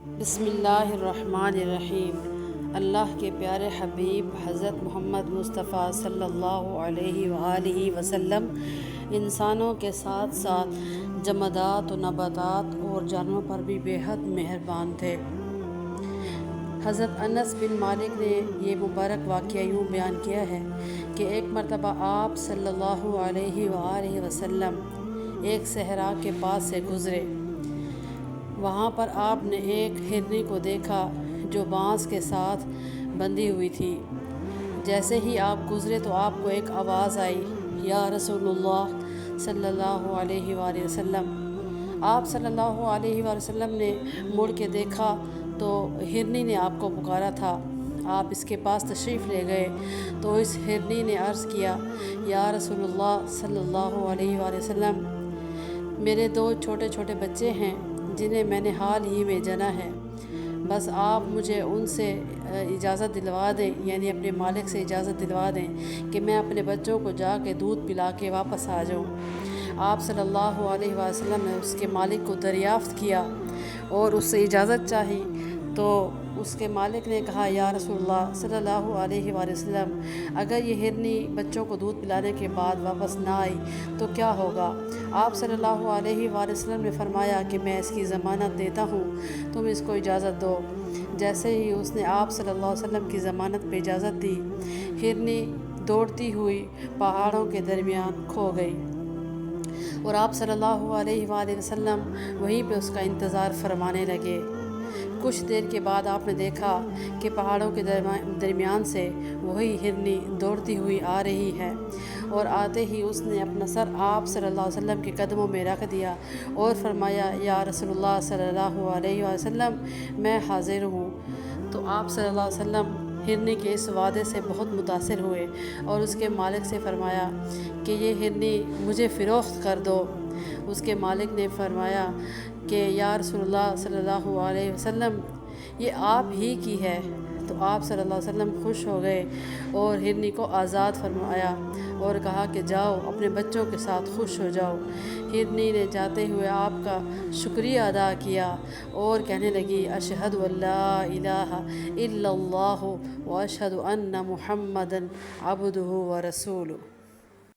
بسم اللہ الرحمن الرحیم۔ اللہ کے پیارے حبیب حضرت محمد مصطفیٰ صلی اللہ علیہ وآلہ وسلم انسانوں کے ساتھ ساتھ جمادات و نباتات اور جانوروں پر بھی بے حد مہربان تھے۔ حضرت انس بن مالک نے یہ مبارک واقعہ یوں بیان کیا ہے کہ ایک مرتبہ آپ صلی اللہ علیہ وآلہ وسلم ایک صحرا کے پاس سے گزرے۔ وہاں پر آپ نے ایک ہرنی کو دیکھا جو بانس کے ساتھ بندھی ہوئی تھی۔ جیسے ہی آپ گزرے تو آپ کو ایک آواز آئی، یا رسول اللہ صلی اللہ علیہ وآلہ وسلم۔ آپ صلی اللہ علیہ وآلہ وسلم نے مڑ کے دیکھا تو ہرنی نے آپ کو پکارا تھا۔ آپ اس کے پاس تشریف لے گئے تو اس ہرنی نے عرض کیا، یا رسول اللہ صلی اللہ علیہ وآلہ وسلم، میرے 2 چھوٹے چھوٹے بچے ہیں جنہیں میں نے حال ہی میں جنا ہے، بس آپ مجھے ان سے اجازت دلوا دیں، یعنی اپنے مالک سے اجازت دلوا دیں کہ میں اپنے بچوں کو جا کے دودھ پلا کے واپس آ جاؤں۔ آپ صلی اللہ علیہ وسلم نے اس کے مالک کو دریافت کیا اور اس سے اجازت چاہی تو اس کے مالک نے کہا، یا رسول اللہ صلی اللہ علیہ وآلہ وسلم، اگر یہ ہرنی بچوں کو دودھ پلانے کے بعد واپس نہ آئی تو کیا ہوگا؟ آپ صلی اللہ علیہ وآلہ وسلم نے فرمایا کہ میں اس کی ضمانت دیتا ہوں، تم اس کو اجازت دو۔ جیسے ہی اس نے آپ صلی اللہ علیہ وسلم کی ضمانت پہ اجازت دی، ہرنی دوڑتی ہوئی پہاڑوں کے درمیان کھو گئی اور آپ صلی اللہ علیہ وآلہ وسلم وہیں پہ اس کا انتظار فرمانے لگے۔ کچھ دیر کے بعد آپ نے دیکھا کہ پہاڑوں کے درمیان سے وہی ہرنی دوڑتی ہوئی آ رہی ہے، اور آتے ہی اس نے اپنا سر آپ صلی اللہ علیہ وسلم کے قدموں میں رکھ دیا اور فرمایا، یا رسول اللہ صلی اللہ علیہ وسلم، میں حاضر ہوں۔ تو آپ صلی اللہ علیہ وسلم ہرنی کے اس وعدے سے بہت متاثر ہوئے اور اس کے مالک سے فرمایا کہ یہ ہرنی مجھے فروخت کر دو۔ اس کے مالک نے فرمایا کہ یا رسول اللہ صلی اللہ علیہ وسلم، یہ آپ ہی کی ہے۔ تو آپ صلی اللہ علیہ وسلم خوش ہو گئے اور ہرنی کو آزاد فرمایا اور کہا کہ جاؤ اپنے بچوں کے ساتھ خوش ہو جاؤ۔ ہرنی نے جاتے ہوئے آپ کا شکریہ ادا کیا اور کہنے لگی، اشہد ان لا الہ الا اللہ و اشہد ان محمدا عبدہ و رسولہ۔